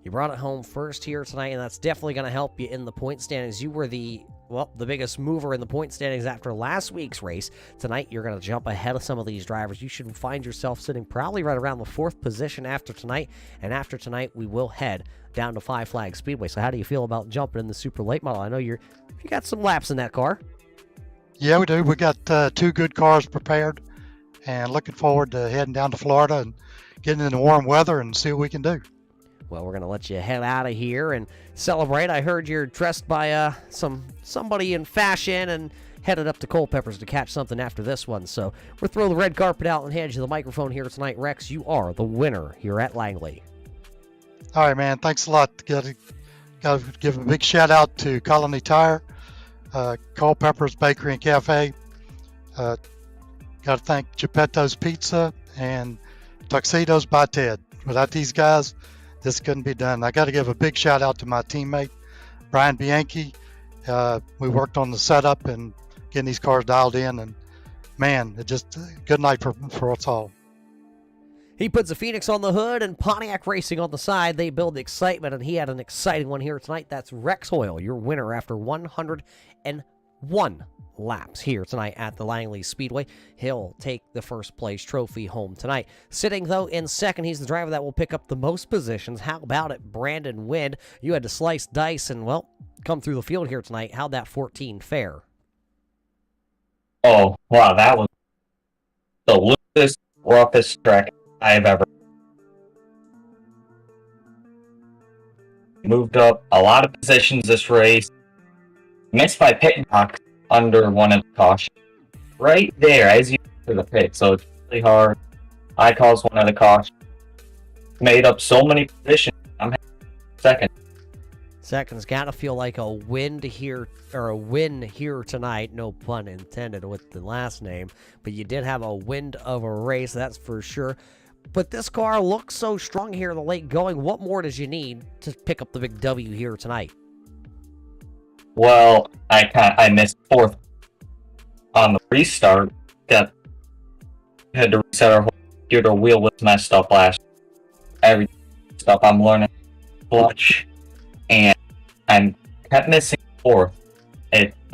You brought it home first here tonight, and that's definitely going to help you in the point standings. You were the biggest mover in the point standings after last week's race. Tonight, you're going to jump ahead of some of these drivers. You should find yourself sitting probably right around the 4th position after tonight. And after tonight, we will head down to Five Flag Speedway. So how do you feel about jumping in the super late model? I know you got some laps in that car. Yeah, we do. We got 2 good cars prepared, and looking forward to heading down to Florida and getting in the warm weather and see what we can do. Well, we're going to let you head out of here and celebrate. I heard you're dressed by somebody in fashion and headed up to Culpeppers to catch something after this one. So we'll throw the red carpet out and hand you the microphone here tonight. Rex, you are the winner here at Langley. All right, man. Thanks a lot. Got to give a big shout out to Colony Tire, Culpeppers Bakery and Cafe. Got to thank Geppetto's Pizza and Tuxedos by Ted. Without these guys, this couldn't be done. I got to give a big shout out to my teammate, Brian Bianchi. We worked on the setup and getting these cars dialed in, and man, it just a good night for us all. He puts a Phoenix on the hood and Pontiac Racing on the side. They build the excitement, and he had an exciting one here tonight. That's Rex Hoyle, your winner after 101 laps here tonight at the Langley Speedway. He'll take the first place trophy home tonight. Sitting, though, in second, he's the driver that will pick up the most positions. How about it, Brandon Wind? You had to slice dice and, well, come through the field here tonight. How'd that 14 fare? Oh, wow, that was the loosest, roughest track I've ever moved up a lot of positions this race. Missed my pit box under one of the cautions. Right there as you enter the pit, so it's really hard. I caused one of the cautions. Made up so many positions. I'm second. Second's got to feel like a win here, or a win here tonight. No pun intended with the last name, but you did have a wind of a race, that's for sure. But this car looks so strong here in the late going. What more does you need to pick up the big W here tonight? Well, I missed 4th on the restart. Had to reset our whole computer. Wheel was messed up last. Every stuff I'm learning clutch, and I kept missing 4th.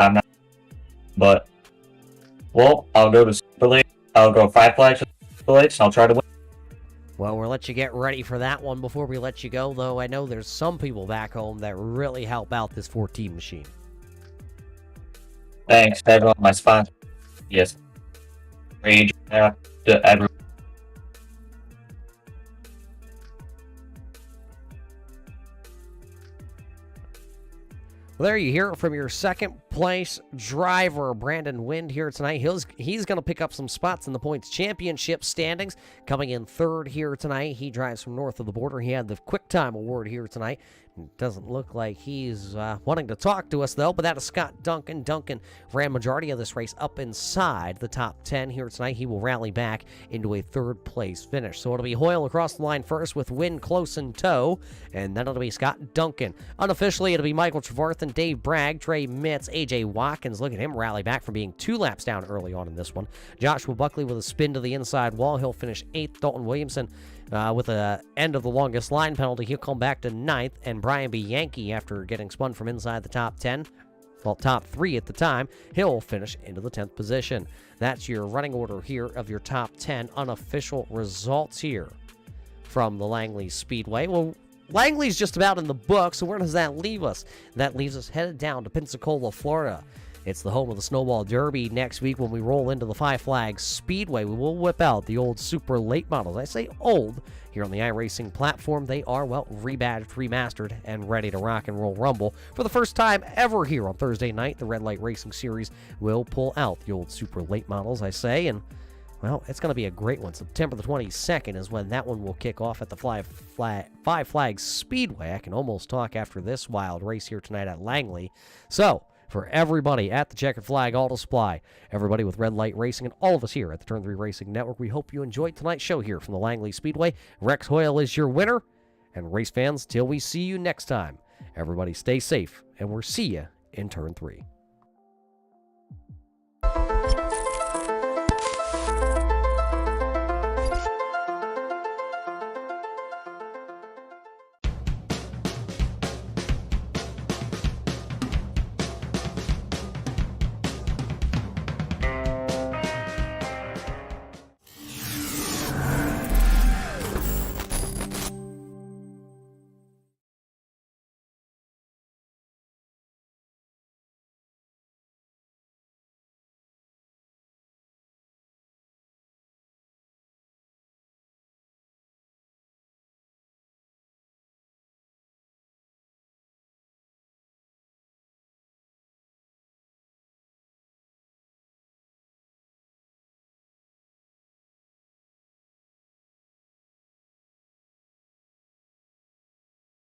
I'm not, but well, I'll go to Super League. I'll go 5 flags for Super Leagues, and I'll try to win. Well, we'll let you get ready for that one before we let you go, though I know there's some people back home that really help out this 14 machine. Thanks to everyone, my sponsor. Yes. Rage to everyone. Well, there you hear it from your second place driver, Brandon Wind, here tonight. He's going to pick up some spots in the points championship standings. Coming in third here tonight, he drives from north of the border. He had the quick time award here tonight. It doesn't look like he's wanting to talk to us, though, but that is Scott Duncan. Duncan ran majority of this race up inside the top 10 here tonight. He will rally back into a third-place finish. So it'll be Hoyle across the line first with Wynn close in tow, and then it'll be Scott Duncan. Unofficially, it'll be Michael Trevarthen, Dave Bragg, Trey Mitz, A.J. Watkins. Look at him rally back from being 2 laps down early on in this one. Joshua Buckley with a spin to the inside wall. He'll finish 8th. Dalton Williamson with a end of the longest line penalty. He'll come back to 9th, and Brian Bianchi, after getting spun from inside the top 10, well, top 3 at the time, he'll finish into the 10th position. That's your running order here of your top 10 unofficial results here from the Langley Speedway. Well, Langley's just about in the book, so where does that leave us? That leaves us headed down to Pensacola, Florida. It's the home of the Snowball Derby. Next week, when we roll into the Five Flags Speedway, we will whip out the old super late models. I say old here on the iRacing platform. They are, well, rebadged, remastered, and ready to rock and roll rumble. For the first time ever here on Thursday night, the Red Light Racing Series will pull out the old super late models, I say, and well, it's going to be a great one. September the 22nd is when that one will kick off at the Five Flags Speedway. I can almost talk after this wild race here tonight at Langley. So, for everybody at the Checkered Flag Auto Supply, everybody with Red Light Racing, and all of us here at the Turn 3 Racing Network, we hope you enjoyed tonight's show here from the Langley Speedway. Rex Hoyle is your winner. And race fans, till we see you next time, everybody stay safe, and we'll see you in Turn 3.